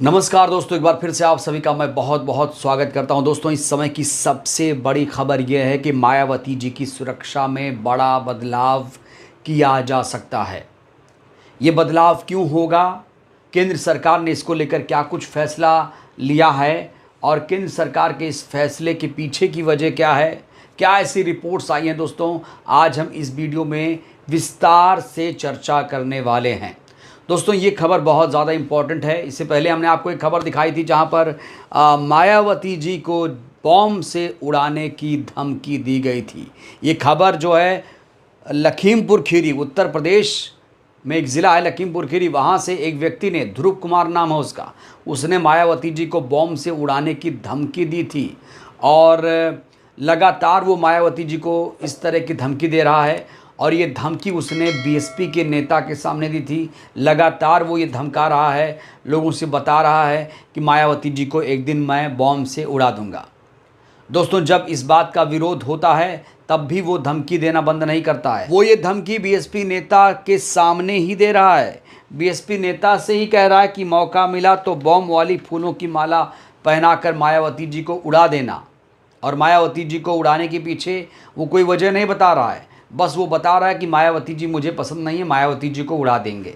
नमस्कार दोस्तों, एक बार फिर से आप सभी का मैं बहुत बहुत स्वागत करता हूं। दोस्तों, इस समय की सबसे बड़ी खबर यह है कि मायावती जी की सुरक्षा में बड़ा बदलाव किया जा सकता है। ये बदलाव क्यों होगा, केंद्र सरकार ने इसको लेकर क्या कुछ फैसला लिया है और केंद्र सरकार के इस फैसले के पीछे की वजह क्या है, क्या ऐसी रिपोर्ट्स आई हैं दोस्तों, आज हम इस वीडियो में विस्तार से चर्चा करने वाले हैं। दोस्तों, ये खबर बहुत ज़्यादा इम्पॉर्टेंट है। इससे पहले हमने आपको एक खबर दिखाई थी जहाँ पर मायावती जी को बॉम्ब से उड़ाने की धमकी दी गई थी। ये खबर जो है लखीमपुर खीरी, उत्तर प्रदेश में एक ज़िला है लखीमपुर खीरी, वहाँ से एक व्यक्ति ने, ध्रुव कुमार नाम है उसका, उसने मायावती जी को बॉम्ब से उड़ाने की धमकी दी थी और लगातार वो मायावती जी को इस तरह की धमकी दे रहा है और ये धमकी उसने बीएसपी के नेता के सामने दी थी। लगातार वो ये धमका रहा है, लोगों से बता रहा है कि मायावती जी को एक दिन मैं बॉम्ब से उड़ा दूंगा। दोस्तों, जब इस बात का विरोध होता है तब भी वो धमकी देना बंद नहीं करता है। वो ये धमकी बीएसपी नेता के सामने ही दे रहा है। बीएसपी नेता से ही कह रहा है कि मौका मिला तो बॉम्ब वाली फूलों की माला पहनाकर मायावती जी को उड़ा देना। और मायावती जी को उड़ाने के पीछे वो कोई वजह नहीं बता रहा है, बस वो बता रहा है कि मायावती जी मुझे पसंद नहीं है, मायावती जी को उड़ा देंगे।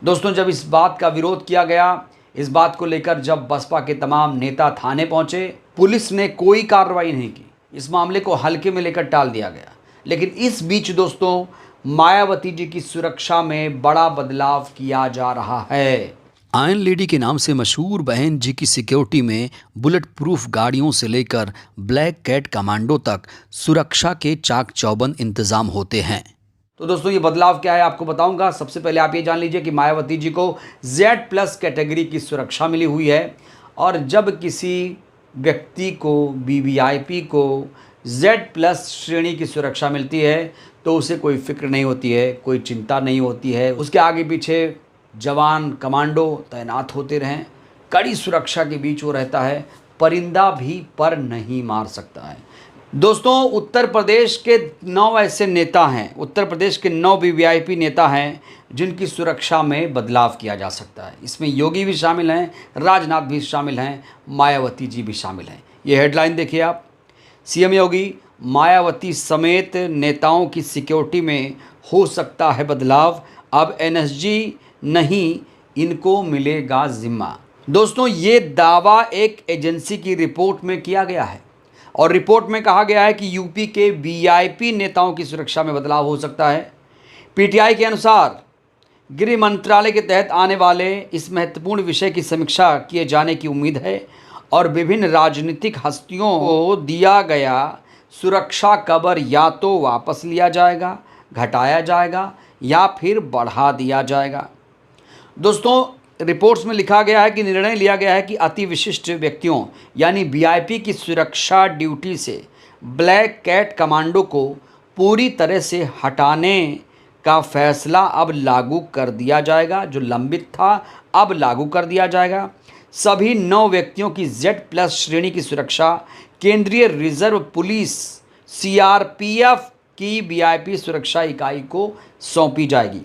दोस्तों, जब इस बात का विरोध किया गया, इस बात को लेकर जब बसपा के तमाम नेता थाने पहुंचे, पुलिस ने कोई कार्रवाई नहीं की, इस मामले को हल्के में लेकर टाल दिया गया। लेकिन इस बीच दोस्तों, मायावती जी की सुरक्षा में बड़ा बदलाव किया जा रहा है। आयरन लेडी के नाम से मशहूर बहन जी की सिक्योरिटी में बुलेट प्रूफ गाड़ियों से लेकर ब्लैक कैट कमांडो तक सुरक्षा के चाक चौबंद इंतजाम होते हैं। तो दोस्तों, ये बदलाव क्या है आपको बताऊंगा। सबसे पहले आप ये जान लीजिए कि मायावती जी को Z+ कैटेगरी की सुरक्षा मिली हुई है और जब किसी व्यक्ति को, वीवीआईपी को Z+ श्रेणी की सुरक्षा मिलती है तो उसे कोई फिक्र नहीं होती है, कोई चिंता नहीं होती है। उसके आगे पीछे जवान, कमांडो तैनात होते रहें, कड़ी सुरक्षा के बीच वो रहता है, परिंदा भी पर नहीं मार सकता है। दोस्तों, उत्तर प्रदेश के 9 ऐसे नेता हैं, उत्तर प्रदेश के 9 वीवीआईपी नेता हैं जिनकी सुरक्षा में बदलाव किया जा सकता है। इसमें योगी भी शामिल हैं, राजनाथ भी शामिल हैं, मायावती जी भी शामिल हैं। ये हेडलाइन देखिए आप, सीएम योगी, मायावती समेत नेताओं की सिक्योरिटी में हो सकता है बदलाव, अब एनएसजी नहीं, इनको मिलेगा जिम्मा। दोस्तों, ये दावा एक एजेंसी की रिपोर्ट में किया गया है और रिपोर्ट में कहा गया है कि यूपी के वीआईपी नेताओं की सुरक्षा में बदलाव हो सकता है। पीटीआई के अनुसार गृह मंत्रालय के तहत आने वाले इस महत्वपूर्ण विषय की समीक्षा किए जाने की उम्मीद है और विभिन्न राजनीतिक हस्तियों को दिया गया सुरक्षा कवर या तो वापस लिया जाएगा, घटाया जाएगा या फिर बढ़ा दिया जाएगा। दोस्तों, रिपोर्ट्स में लिखा गया है कि निर्णय लिया गया है कि अति विशिष्ट व्यक्तियों यानी वीआईपी की सुरक्षा ड्यूटी से ब्लैक कैट कमांडो को पूरी तरह से हटाने का फैसला अब लागू कर दिया जाएगा। जो लंबित था अब लागू कर दिया जाएगा। सभी 9 व्यक्तियों की Z+ श्रेणी की सुरक्षा केंद्रीय रिजर्व पुलिस CRPF की वीआईपी सुरक्षा इकाई को सौंपी जाएगी।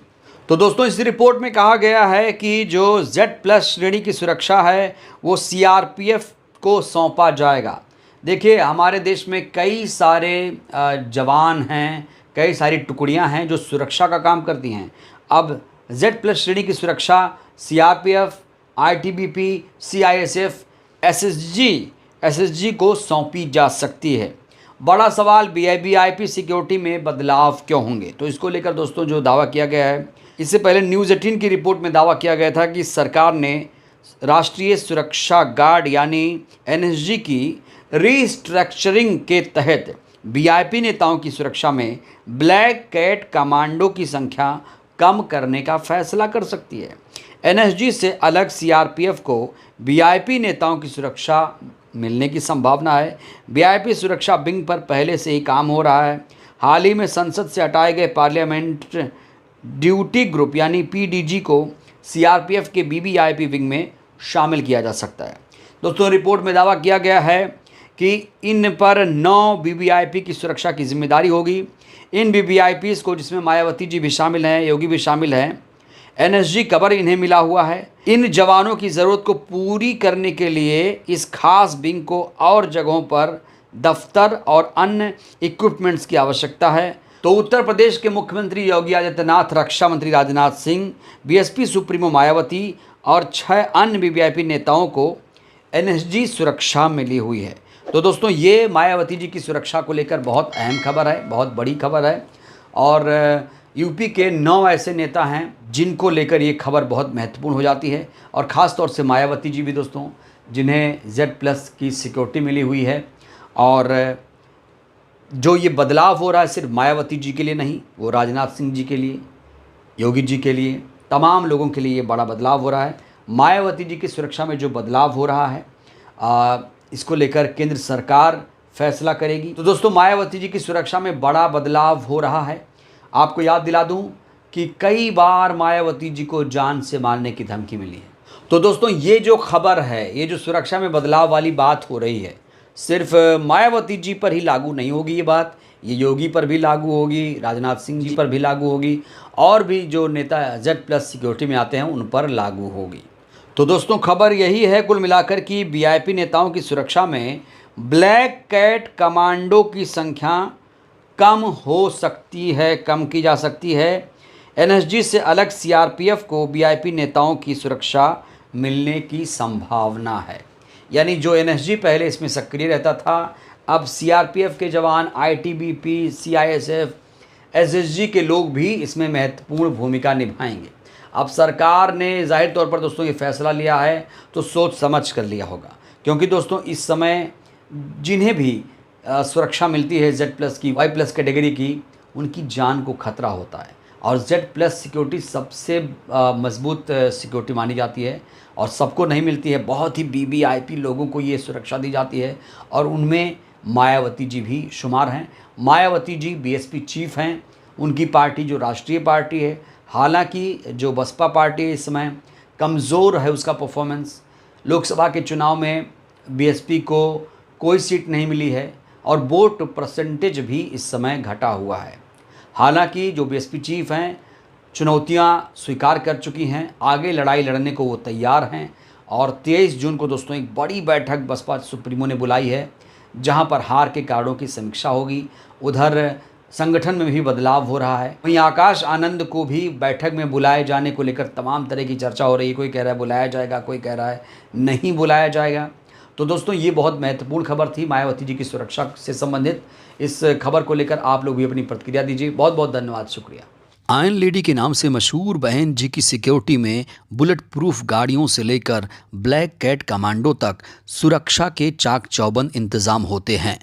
तो दोस्तों, इस रिपोर्ट में कहा गया है कि जो Z+ श्रेणी की सुरक्षा है वो CRPF को सौंपा जाएगा। देखिए, हमारे देश में कई सारे जवान हैं, कई सारी टुकड़ियां हैं जो सुरक्षा का काम करती हैं। अब Z+ श्रेणी की सुरक्षा CRPF, ITBP, CISF, SSG को सौंपी जा सकती है। बड़ा सवाल, वीआईपी सिक्योरिटी में बदलाव क्यों होंगे? तो इसको लेकर दोस्तों जो दावा किया गया है, इससे पहले न्यूज़ 18 की रिपोर्ट में दावा किया गया था कि सरकार ने राष्ट्रीय सुरक्षा गार्ड यानी एनएसजी की रीस्ट्रक्चरिंग के तहत वीआईपी नेताओं की सुरक्षा में ब्लैक कैट कमांडो की संख्या कम करने का फैसला कर सकती है। एनएसजी से अलग CRPF को वीआईपी नेताओं की सुरक्षा मिलने की संभावना है। वीआईपी सुरक्षा विंग पर पहले से ही काम हो रहा है। हाल ही में संसद से हटाए गए पार्लियामेंट ड्यूटी ग्रुप यानी PDG को CRPF के वीवीआईपी विंग में शामिल किया जा सकता है। दोस्तों, रिपोर्ट में दावा किया गया है कि इन पर 9 वीवीआईपी की सुरक्षा की जिम्मेदारी होगी। इन वीवीआईपीज़ को, जिसमें मायावती जी भी शामिल हैं, योगी भी शामिल हैं, एनएसजी कवर इन्हें मिला हुआ है। इन जवानों की ज़रूरत को पूरी करने के लिए इस खास विंग को और जगहों पर दफ्तर और अन्य इक्विपमेंट्स की आवश्यकता है। तो उत्तर प्रदेश के मुख्यमंत्री योगी आदित्यनाथ, रक्षा मंत्री राजनाथ सिंह, बीएसपी सुप्रीमो मायावती और 6 अन्य वीवीआईपी नेताओं को एनएसजी सुरक्षा मिली हुई है। तो दोस्तों, ये मायावती जी की सुरक्षा को लेकर बहुत अहम खबर है, बहुत बड़ी खबर है। और यूपी के 9 ऐसे नेता हैं जिनको लेकर ये खबर बहुत महत्वपूर्ण हो जाती है, और ख़ास तौर से मायावती जी भी दोस्तों, जिन्हें Z+ की सिक्योरिटी मिली हुई है। और जो ये बदलाव हो रहा है सिर्फ मायावती जी के लिए नहीं, वो राजनाथ सिंह जी के लिए, योगी जी के लिए, तमाम लोगों के लिए ये बड़ा बदलाव हो रहा है। मायावती जी की सुरक्षा में जो बदलाव हो रहा है, इसको लेकर केंद्र सरकार फैसला करेगी। तो दोस्तों, मायावती जी की सुरक्षा में बड़ा बदलाव हो रहा है। आपको याद दिला दूं कि कई बार मायावती जी को जान से मारने की धमकी मिली है। तो दोस्तों, ये जो खबर है, ये जो सुरक्षा में बदलाव वाली बात हो रही है, सिर्फ मायावती जी पर ही लागू नहीं होगी ये बात, ये योगी पर भी लागू होगी, राजनाथ सिंह जी पर भी लागू होगी, और भी जो नेता Z+ सिक्योरिटी में आते हैं उन पर लागू होगी। तो दोस्तों, खबर यही है कुल मिलाकर कि वीआईपी नेताओं की सुरक्षा में ब्लैक कैट कमांडो की संख्या कम हो सकती है, कम की जा सकती है। एनएसजी से अलग सीआरपीएफ को वीआईपी नेताओं की सुरक्षा मिलने की संभावना है। यानी जो एनएसजी पहले इसमें सक्रिय रहता था, अब सीआरपीएफ के जवान, आईटीबीपी, सीआईएसएफ, एसएसजी के लोग भी इसमें महत्वपूर्ण भूमिका निभाएंगे। अब सरकार ने जाहिर तौर पर दोस्तों ये फैसला लिया है तो सोच समझ कर लिया होगा, क्योंकि दोस्तों इस समय जिन्हें भी सुरक्षा मिलती है Z+ की, Y+ कैटेगरी की, उनकी जान को खतरा होता है। और Z+ सिक्योरिटी सबसे मजबूत सिक्योरिटी मानी जाती है, और सबको नहीं मिलती है। बहुत ही वीवीआईपी लोगों को ये सुरक्षा दी जाती है, और उनमें मायावती जी भी शुमार हैं। मायावती जी बीएसपी चीफ हैं, उनकी पार्टी जो राष्ट्रीय पार्टी है। हालांकि जो बसपा पार्टी है इस समय कमज़ोर है उसका परफॉर्मेंस। लोकसभा के चुनाव में बीएसपी को कोई सीट नहीं मिली है, और वोट परसेंटेज भी इस समय घटा हुआ है। हालांकि जो बीएसपी चीफ हैं चुनौतियां स्वीकार कर चुकी हैं, आगे लड़ाई लड़ने को वो तैयार हैं। और 23 जून को दोस्तों एक बड़ी बैठक बसपा सुप्रीमो ने बुलाई है, जहां पर हार के कारणों की समीक्षा होगी। उधर संगठन में भी बदलाव हो रहा है। वहीं आकाश आनंद को भी बैठक में बुलाए जाने को लेकर तमाम तरह की चर्चा हो रही है। कोई कह रहा है बुलाया जाएगा, कोई कह रहा है नहीं बुलाया जाएगा। तो दोस्तों, ये बहुत महत्वपूर्ण खबर थी मायावती जी की सुरक्षा से संबंधित। इस खबर को लेकर आप लोग भी अपनी प्रतिक्रिया दीजिए। बहुत बहुत धन्यवाद, शुक्रिया। आयरन लेडी के नाम से मशहूर बहन जी की सिक्योरिटी में बुलेट प्रूफ गाड़ियों से लेकर ब्लैक कैट कमांडो तक सुरक्षा के चाक चौबंद इंतजाम होते हैं।